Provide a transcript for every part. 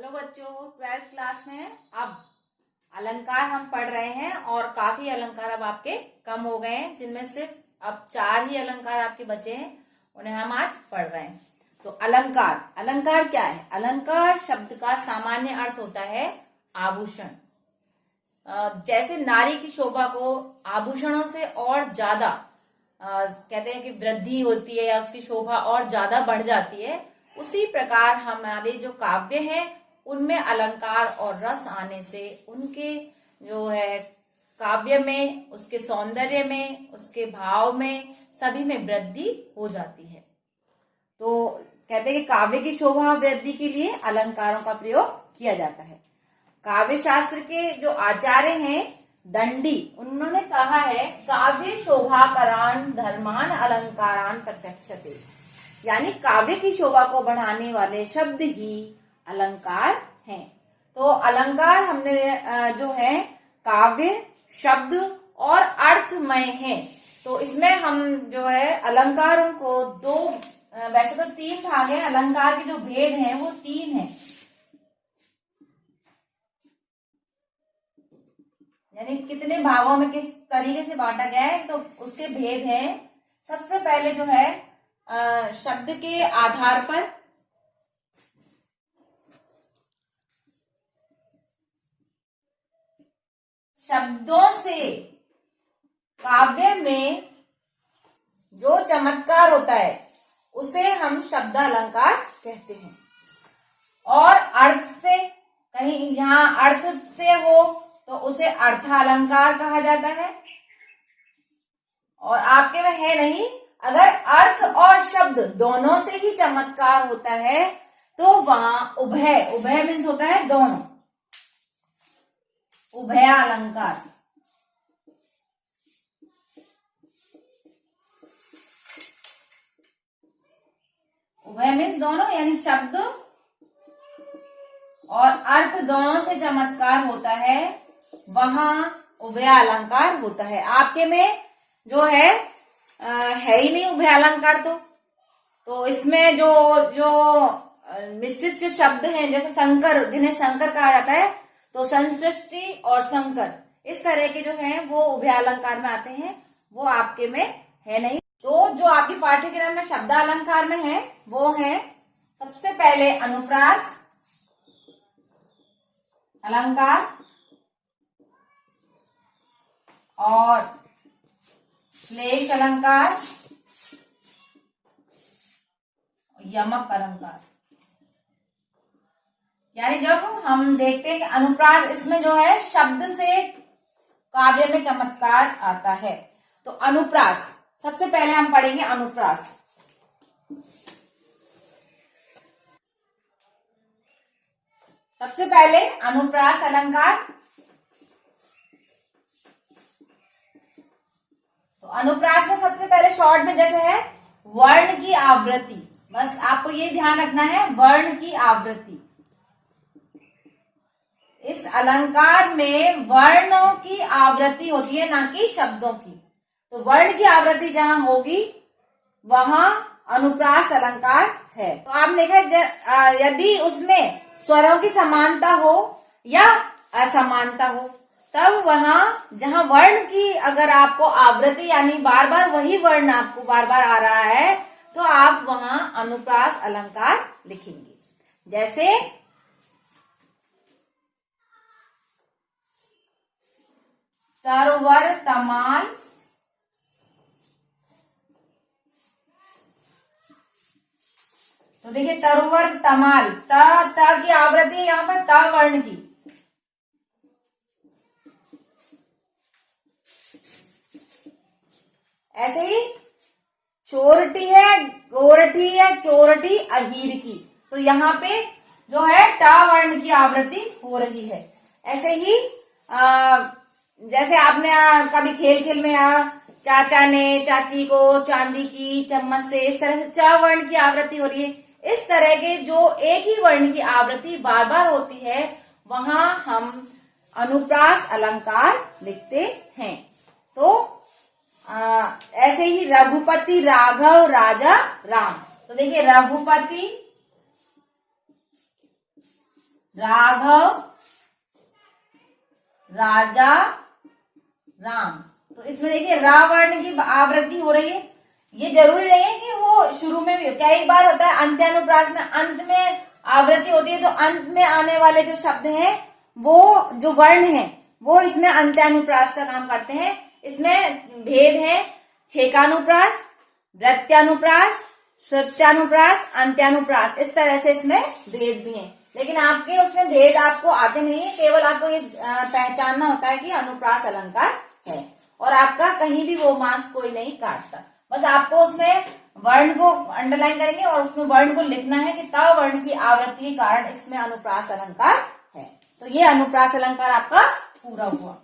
Hello बच्चों, 12th class में अब अलंकार हम पढ़ रहे हैं और काफी अलंकार अब आपके कम हो गए हैं, जिनमें सिर्फ अब 4 ही अलंकार आपके बचे हैं, उन्हें हम आज पढ़ रहे हैं। तो अलंकार, अलंकार क्या है? अलंकार शब्द का सामान्य अर्थ होता है आभूषण। जैसे नारी की शोभा को आभूषणों से और ज्यादा कहते हैं कि वृद्धि होती है या उसकी शोभा और ज्यादा बढ़ जाती है, उसी प्रकार हमारे जो काव्य हैं उनमें अलंकार और रस आने से उनके जो है काव्य में, उसके सौंदर्य में, उसके भाव में, सभी में वृद्धि हो जाती है। तो कहते हैं कि काव्य की शोभा वृद्धि के लिए अलंकारों का प्रयोग किया जाता है। काव्य शास्त्र के जो आचार्य हैं दंडी, उन्होंने कहा है काव्य शोभाकरान धर्मान अलंकारान प्रचक्षते, यानी काव्य की शोभा को बढ़ाने वाले शब्द ही अलंकार हैं। तो अलंकार हमने जो है काव्य, शब्द और अर्थमय है। तो इसमें हम जो है अलंकारों को दो, वैसे तो 3 भाग हैं, अलंकार के जो भेद हैं वो 3 हैं, यानी कितने भागों में किस तरीके से बांटा गया है तो उसके भेद हैं। सबसे पहले जो है शब्द के आधार पर, शब्दों से काव्य में जो चमत्कार होता है उसे हम शब्द अलंकार कहते हैं। और अर्थ से, कहीं यहां अर्थ से हो तो उसे अर्थालंकार कहा जाता है। और आपके में है नहीं, अगर अर्थ और शब्द दोनों से ही चमत्कार होता है तो वहां उभय, उभय मीन्स होता है दोनों, उभय अलंकार। उभय मीन्स दोनों, यानी शब्द और अर्थ दोनों से चमत्कार होता है, वहां उभय अलंकार होता है। आपके में जो है ही नहीं उभय अलंकार। तो इसमें जो जो मिश्रित जो शब्द हैं, जैसे संकर, जिन्हें संकर कहा जाता है, तो संसृष्टि और संकर, इस तरह के जो हैं वो उभय अलंकार में आते हैं, वो आपके में है नहीं। तो जो आपकी पाठ्यक्रम में शब्द अलंकार में है वो है सबसे पहले अनुप्रास अलंकार और श्लेष अलंकार, यमक अलंकार। यानी जब हम देखते हैं कि अनुप्रास, इसमें जो है शब्द से काव्य में चमत्कार आता है। तो अनुप्रास सबसे पहले हम पढ़ेंगे अनुप्रास। सबसे पहले अनुप्रास अलंकार। तो अनुप्रास में सबसे पहले शॉर्ट में जैसे है वर्ण की आवृत्ति, बस आपको ये ध्यान रखना है, वर्ण की आवृत्ति। इस अलंकार में वर्णों की आवृत्ति होती है, ना कि शब्दों की। तो वर्ण की आवृत्ति जहां होगी वहां अनुप्रास अलंकार है। तो आप देखा, यदि उसमें स्वरों की समानता हो या असमानता हो, तब वहां जहां वर्ण की अगर आपको आवृत्ति, यानी बार बार वही वर्ण आपको बार बार आ रहा है, तो आप वहां अनुप्रास अलंकार लिखेंगे। जैसे तरवर तमाल, तो देखिए तरवर तमाल, त की आवृत्ति यहां पर त वर्ण की। ऐसे ही चोरटी है, गोरठी है, चोरटी अहीर की, तो यहाँ पे जो है ट वर्ण की आवृत्ति हो रही है। ऐसे ही जैसे आपने कभी खेल खेल में चाचा ने चाची को चांदी की चम्मच से, इस तरह से च वर्ण की आवृत्ति हो रही है। इस तरह के जो एक ही वर्ण की आवृत्ति बार बार होती है, वहां हम अनुप्रास अलंकार लिखते हैं। तो ऐसे ही रघुपति, राघव, राजा, राम। तो देखिए रघुपति, राघव, राजा, राम। तो इसमें देखिए रा वर्ण की आवृत्ति हो रही है। ये जरूरी नहीं है कि वो शुरू में भी, क्या एक बार होता है अंत्यानुप्रास में अंत में आवृत्ति होती है, तो अंत में आने वाले जो शब्द हैं वो जो वर्ण हैं वो इसमें अंत्यानुप्रास का काम करते हैं। इसमें भेद है छेकानुप्रास, वृत्त्यानुप्रास, श्रुत्यानुप्रास, अंत्यानुप्रास, इस तरह से इसमें भेद भी हैं। लेकिन आपके उसमें भेद आपको आते नहीं है, केवल आपको ये पहचानना होता है कि अनुप्रास अलंकार है, और आपका कहीं भी वो मार्क्स कोई नहीं काटता। बस आपको उसमें वर्ण को अंडरलाइन करेंगे और उसमें वर्ण को लिखना है कि त वर्ण की आवृत्ति के कारण इसमें अनुप्रास अलंकार है। तो ये अनुप्रास अलंकार आपका पूरा हुआ।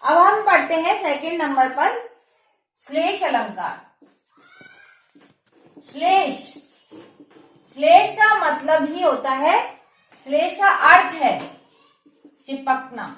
अब हम पढ़ते हैं सेकंड नंबर पर श्लेष अलंकार। श्लेष, श्लेष का मतलब ही होता है, श्लेष का अर्थ है चिपकना।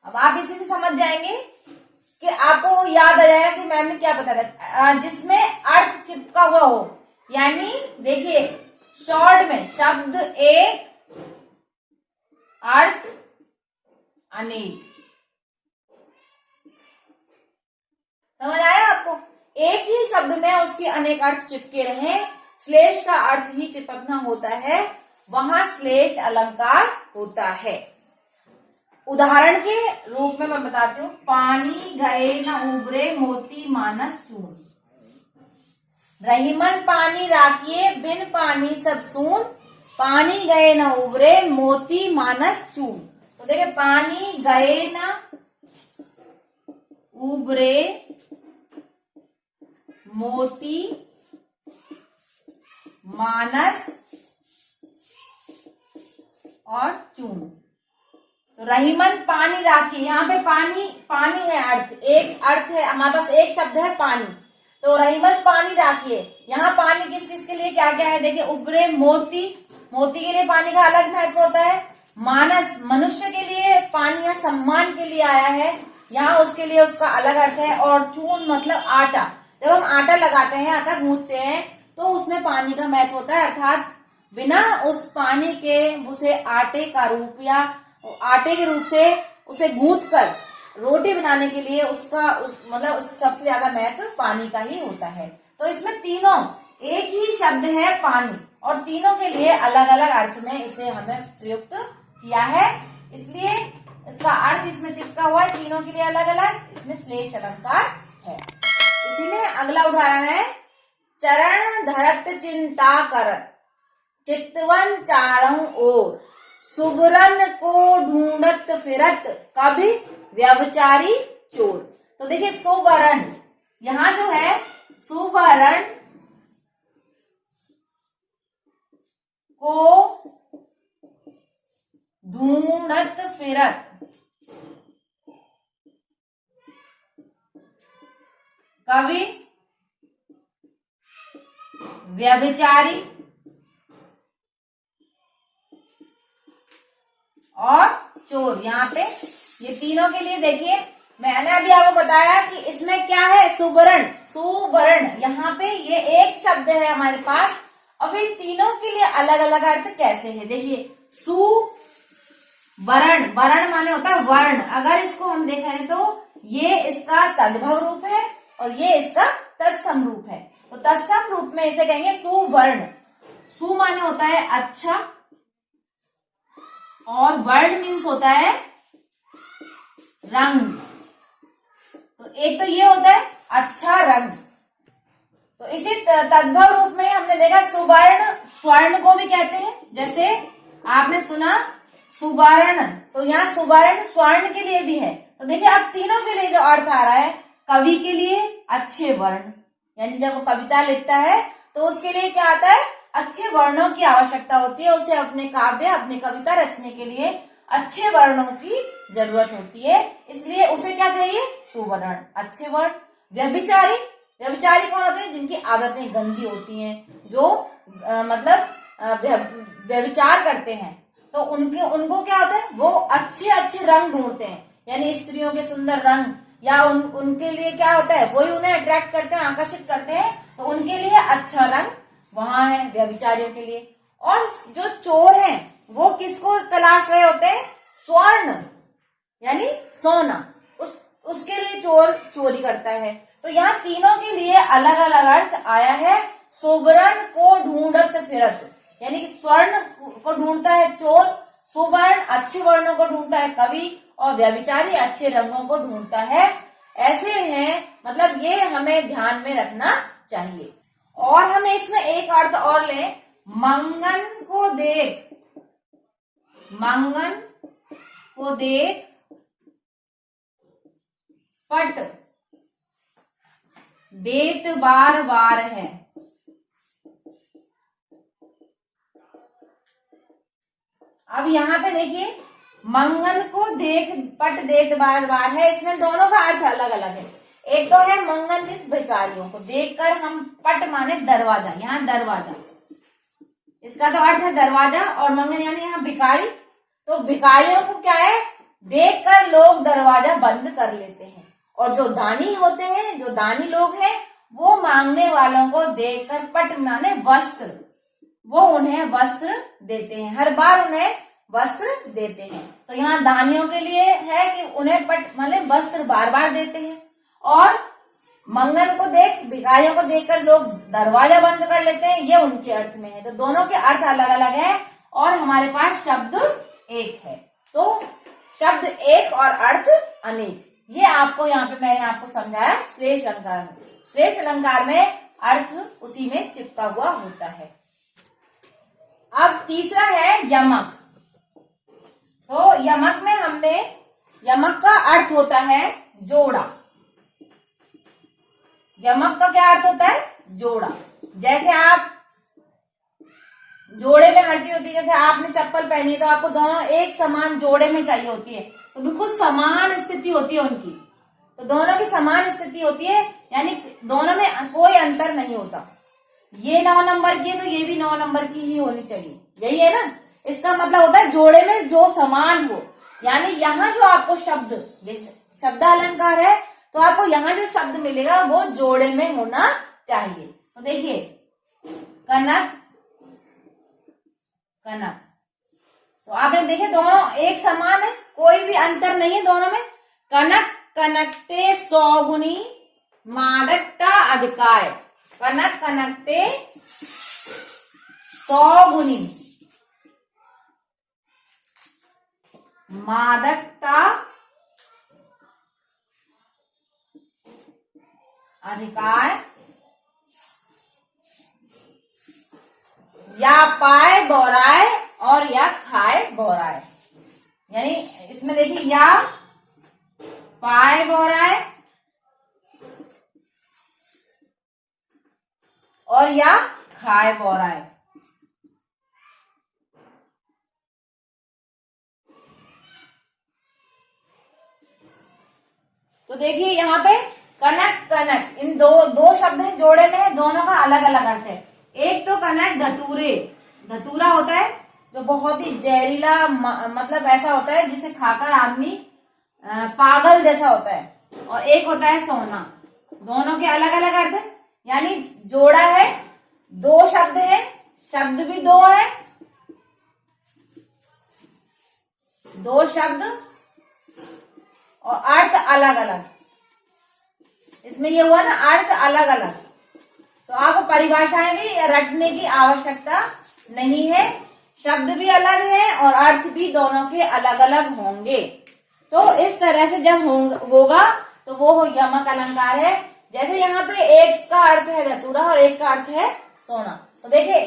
अब आप इसी से समझ जाएंगे कि आपको याद आ जाएगा कि मैम ने क्या बताया, जिसमें अर्थ चिपका हुआ हो। यानी देखिए शॉर्ट में शब्द एक, अर्थ अनेक। समझ आया आपको? एक ही शब्द में उसके अनेक अर्थ चिपके रहे, श्लेष का अर्थ ही चिपकना होता है, वहां श्लेष अलंकार होता है। उदाहरण के रूप में मैं बताती हूँ, पानी गए न उबरे मोती मानस चून, रहीमन पानी राखिए बिन पानी सब सून, पानी गए न उबरे मोती मानस चून। तो देखिए पानी गए न उबरे मोती मानस और चून। तो रहीमन पानी राखी, यहाँ पे पानी, पानी है अर्थ, एक अर्थ है हमारे पास, एक शब्द है पानी। तो रहीमन पानी राखिए, यहाँ पानी किस किस के लिए क्या क्या है देखिए, उबरे मोती, मोती के लिए पानी का अलग महत्व होता है। मानस, मनुष्य के लिए पानी या सम्मान के लिए आया है, यहाँ उसके लिए उसका अलग अर्थ है। और चून मतलब आटा, जब हम आटा लगाते हैं, आटा गूंथते हैं, तो उसमें पानी का महत्व होता है, अर्थात बिना उस पानी के उसे आटे का रूप या आटे के रूप से उसे गूंथ कर रोटी बनाने के लिए उसका मतलब सबसे ज्यादा महत्व पानी का ही होता है। तो इसमें तीनों एक ही शब्द है पानी, और तीनों के लिए अलग अलग अर्थ में इसे हमें प्रयुक्त किया है, इसलिए इसका अर्थ इसमें चिपका हुआ है, तीनों के लिए अलग अलग, इसमें श्लेष अलंकार है। इसी में अगला उदाहरण है, चरण धरत चिंता करत, चितवन चारों ओर, सुबरन को ढूंढत फिरत, कभी व्यभिचारी चोर। तो देखिए सुबरन, यहाँ जो है सुबरन को ढूंढत फिरत, कभी व्यभिचारी और चोर। यहाँ पे ये तीनों के लिए देखिए, मैंने अभी आपको बताया कि इसमें क्या है, सुबरण, सुबरण, यहाँ पे ये एक शब्द है हमारे पास। अब इन तीनों के लिए अलग अलग अर्थ कैसे है देखिए, सुबरण, वरण माने होता है वर्ण, अगर इसको हम देखें तो ये इसका तद्भव रूप है और ये इसका तत्सम रूप है। तो तत्सम रूप में इसे कहेंगे सुवर्ण। सु माने होता है अच्छा, और वर्ण मीन्स होता है रंग। तो एक तो ये होता है अच्छा रंग। तो इसी तद्भव रूप में हमने देखा सुवर्ण, स्वर्ण को भी कहते हैं, जैसे आपने सुना सुवर्ण, तो यहाँ सुवर्ण स्वर्ण के लिए भी है। तो देखिए अब तीनों के लिए जो अर्थ आ रहा है, कवि के लिए अच्छे वर्ण, यानी जब वो कविता लिखता है तो उसके लिए क्या आता है, अच्छे वर्णों की आवश्यकता होती है, उसे अपने काव्य, अपनी कविता रचने के लिए अच्छे वर्णों की जरूरत होती है, इसलिए उसे क्या चाहिए, सुवर्ण, अच्छे वर्ण। व्यभिचारी, व्यभिचारी कौन होते हैं, जिनकी आदतें गंदी होती हैं, जो मतलब व्यभिचार करते हैं, तो उनको क्या होता है, वो अच्छे अच्छे रंग ढूंढते हैं, यानी स्त्रियों के सुंदर रंग, या उनके लिए क्या होता है, वही उन्हें अट्रैक्ट करते हैं, आकर्षित करते हैं, तो उनके लिए अच्छा रंग वहां है व्यभिचारियों के लिए। और जो चोर हैं वो किसको तलाश रहे होते हैं, स्वर्ण यानी सोना, उसके लिए चोर चोरी करता है। तो यहाँ तीनों के लिए अलग अलग अर्थ आया है। सुवर्ण को ढूंढत फिरत, यानी कि स्वर्ण को ढूंढता है चोर, सुवर्ण अच्छे वर्णों को ढूंढता है कवि, और व्यभिचारी अच्छे रंगों को ढूंढता है। ऐसे हैं, मतलब ये हमें ध्यान में रखना चाहिए। और हम इसमें एक अर्थ और लें, मंगन को देख, मंगन को देख पट देत बार बार है। अब यहाँ पे देखिए, मंगन को देख पट देत बार बार है, इसमें दोनों का अर्थ अलग अलग है। एक तो है मंगन मीन्स भिखारियों को देखकर, हम पट माने दरवाजा, यहाँ दरवाजा, इसका तो अर्थ है दरवाजा, और मंगन यानी यहाँ भिखारी। तो भिखारियों को क्या है, देखकर लोग दरवाजा बंद कर लेते हैं। और जो दानी होते हैं, जो दानी लोग हैं, वो मांगने वालों को देखकर पट माने वस्त्र, वो उन्हें वस्त्र देते हैं, हर बार उन्हें वस्त्र देते हैं। तो यहाँ दानियों के लिए है कि उन्हें पट माने वस्त्र बार बार देते हैं। और मंगन को देख, भिखारियों को देखकर लोग दरवाजा बंद कर लेते हैं, ये उनके अर्थ में है। तो दोनों के अर्थ अलग अलग है, और हमारे पास शब्द एक है। तो शब्द एक और अर्थ अनेक, ये आपको यहाँ पे मैंने आपको समझाया श्लेष अलंकार में। श्लेष अलंकार में अर्थ उसी में चिपका हुआ होता है। अब तीसरा है यमक। तो यमक में हमने, यमक का अर्थ होता है जोड़ा। यमक का क्या अर्थ होता है, जोड़ा। जैसे आप जोड़े में हर चीज होती है, जैसे आपने चप्पल पहनी है तो आपको दोनों एक समान जोड़े में चाहिए होती है, तो बिल्कुल समान स्थिति होती है उनकी, तो दोनों की समान स्थिति होती है, यानी दोनों में कोई अंतर नहीं होता। ये 9 नंबर की है तो ये भी 9 नंबर की ही होनी चाहिए, यही है ना। इसका मतलब होता है जोड़े में जो समान हो, यानी यहाँ जो आपको शब्द, ये शब्द अलंकार है, तो आपको यहाँ जो शब्द मिलेगा वो जोड़े में होना चाहिए। तो देखिए, कनक, कनक, तो आपने देखे दोनों एक समान है, कोई भी अंतर नहीं है दोनों में। कनक कनकते 100 गुनी मादकता अधिकाय, कनक कनकते 100 गुनी मादकता अधिकार, या पाए बोराए और या खाए बोराए, यानी इसमें देखिए या पाए बोराए और या खाए बोराए। तो देखिए यहाँ पे कनक कनक, इन दो शब्द हैं, जोड़े में है, दोनों का अलग अलग अर्थ है। एक तो कनक धतूरे, धतूरा होता है जो बहुत ही जहरीला, मतलब ऐसा होता है जिसे खाकर आदमी पागल जैसा होता है, और एक होता है सोना, दोनों के अलग अलग अर्थ है। यानी जोड़ा है, 2 शब्द है, शब्द भी 2 है, 2 शब्द और अर्थ अलग अलग। इसमें ये हुआ ना, अर्थ अलग अलग, तो आपको परिभाषाएं भी रटने की आवश्यकता नहीं है, शब्द भी अलग है और अर्थ भी दोनों के अलग अलग होंगे। तो इस तरह से जब होगा तो वो यमक अलंकार है। जैसे यहाँ पे एक का अर्थ है धतूरा और एक का अर्थ है सोना, तो देखिए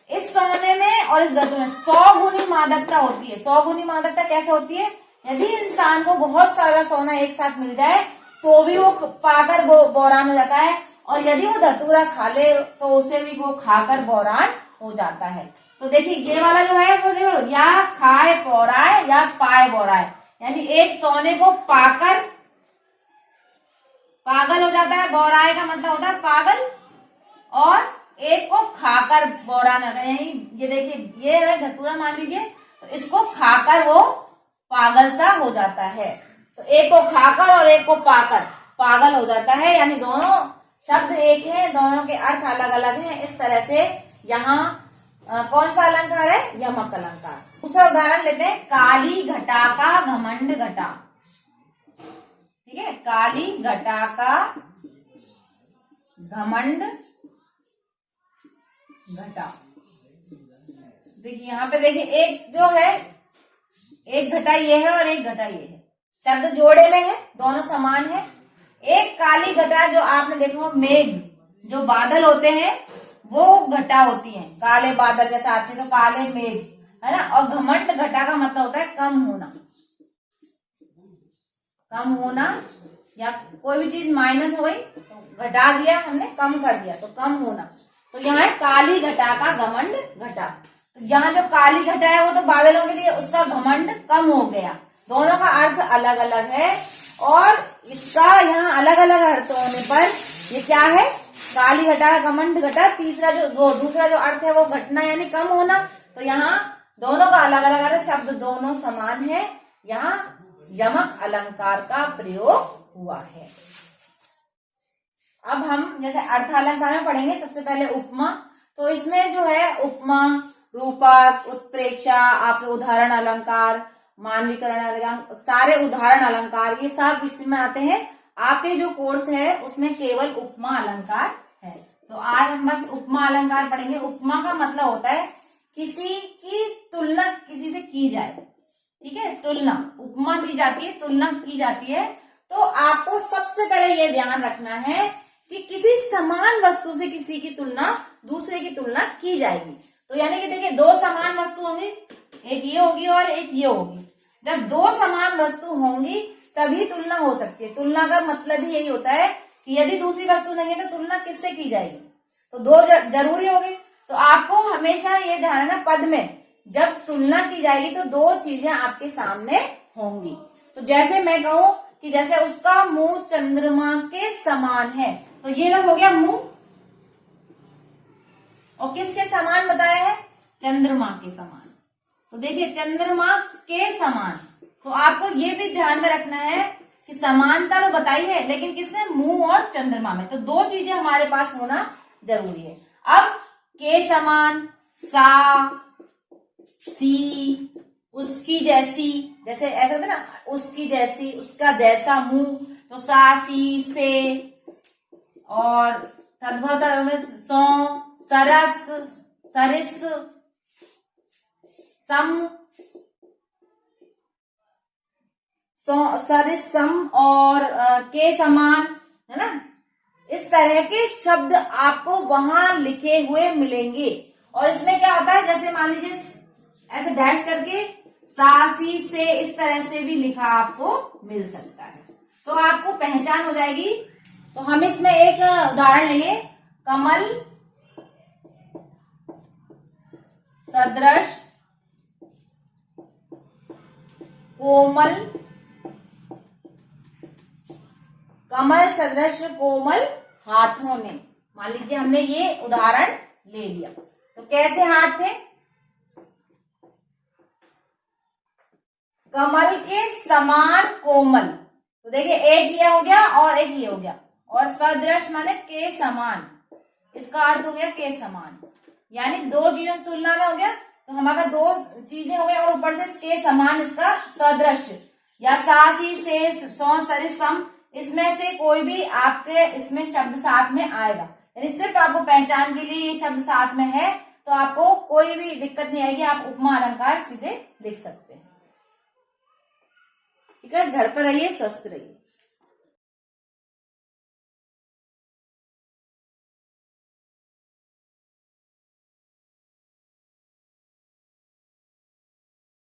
इस सोने में और इस धतूरे में 100 गुनी मादकता होती है। 100 गुनी मादकता कैसे होती है, यदि इंसान को बहुत सारा सोना एक साथ मिल जाए तो भी वो पाकर बोरान हो जाता है, और यदि वो धतूरा खा ले तो उसे भी वो खाकर बोरान हो जाता है। तो देखिए ये वाला जो है वो देखो, या खाए बोराए या पाए बोराए, यानी एक सोने को पाकर पागल हो जाता है, बोराए का मतलब होता है पागल, और एक को खाकर बोरान होता है। यानी ये देखिए ये है धतूरा मान लीजिए, तो इसको खाकर वो पागल सा हो जाता है। तो एक को खाकर और एक को पाकर पागल हो जाता है, यानी दोनों शब्द एक है, दोनों के अर्थ अलग अलग हैं। इस तरह से यहाँ कौन सा अलंकार है? यमक अलंकार। दूसरा उदाहरण लेते हैं, काली घटा का घमंड घटा। ठीक है, काली घटा का घमंड घटा। देखिए यहाँ पे देखिए, एक जो है, एक घटा ये है और एक घटा ये है, शब्द जोड़े में है, दोनों समान है। एक काली घटा जो आपने देखो, मेघ जो बादल होते हैं वो घटा होती हैं, काले बादल जैसे आते हैं तो काले मेघ, है ना। और घमंड घटा का मतलब होता है कम होना, कम होना, या कोई भी चीज माइनस हो गई तो घटा दिया हमने, कम कर दिया तो कम होना। तो यहाँ है काली घटा का घमंड घटा। तो यहाँ जो काली घटा है वो तो बादलों के लिए, उसका घमंड कम हो गया। दोनों का अर्थ अलग अलग है और इसका यहाँ अलग अलग अर्थ होने पर ये क्या है? काली घटा घमंड घटा। दूसरा जो अर्थ है वो घटना यानी कम होना। तो यहाँ दोनों का अलग अलग अर्थ, शब्द दोनों समान है। यहाँ यमक अलंकार का प्रयोग हुआ है। अब हम जैसे अर्थ अलंकार में पढ़ेंगे, सबसे पहले उपमा। तो इसमें जो है उपमा, रूपक, उत्प्रेक्षा, आपके उदाहरण अलंकार, मानवीकरण अलंकार, सारे उदाहरण अलंकार, ये सब इसमें आते हैं। आपके जो कोर्स है उसमें केवल उपमा अलंकार है। तो आज हम बस उपमा अलंकार पढ़ेंगे। उपमा का मतलब होता है किसी की तुलना किसी से की जाए। ठीक है, तुलना, उपमा दी जाती है, तुलना की जाती है। तो आपको सबसे पहले ये ध्यान रखना है कि किसी समान वस्तु से किसी की तुलना, दूसरे की तुलना की जाएगी। तो यानी कि देखिए, दो समान वस्तु होंगी, एक ये होगी और एक ये होगी। जब दो समान वस्तु होंगी तभी तुलना हो सकती है। तुलना का मतलब ही यही होता है कि यदि दूसरी वस्तु नहीं है तो तुलना किससे की जाएगी? तो दो जरूरी होगी। तो आपको हमेशा ये ध्यान रखना, पद में जब तुलना की जाएगी तो दो चीजें आपके सामने होंगी। तो जैसे मैं कहूं कि जैसे उसका मुंह चंद्रमा के समान है, तो ये ना हो गया मुंह, और किसके समान बताया है? चंद्रमा के समान। तो देखिए, चंद्रमा के समान, तो आपको ये भी ध्यान में रखना है कि समानता तो बताई है, लेकिन किसमें? मुंह और चंद्रमा में। तो दो चीजें हमारे पास होना जरूरी है। अब के समान, सा, सी, उसकी जैसी, जैसे ऐसा होता है ना, उसकी जैसी, उसका जैसा मुंह, तो सा, सी, से, और तद्भव, सौ, सरस, सरिस, सम, सरिस, सम, और के समान, है ना। इस तरह के शब्द आपको वहां लिखे हुए मिलेंगे। और इसमें क्या होता है, जैसे मान लीजिए ऐसे डैश करके सासी से, इस तरह से भी लिखा आपको मिल सकता है, तो आपको पहचान हो जाएगी। तो हम इसमें एक उदाहरण लेंगे, कमल सदृश कोमल, कमल सदृश कोमल हाथों ने। मान लीजिए हमने ये उदाहरण ले लिया, तो कैसे हाथ थे? कमल के समान कोमल। तो देखिए, एक ये हो गया और एक ये हो गया, और सदृश माने के समान, इसका अर्थ हो गया के समान, यानी दो चीजों की तुलना में हो गया। तो हमारा दो चीजें हो गई, और ऊपर से के समान, इसका सदृश, या सासी, से, सौ, सरिस, सम, इसमें से कोई भी आपके इसमें शब्द साथ में आएगा। यानी सिर्फ आपको पहचान के लिए ये शब्द साथ में है, तो आपको कोई भी दिक्कत नहीं आएगी, आप उपमा अलंकार सीधे लिख सकते हैं। ठीक है, घर पर रहिए, स्वस्थ रहिए।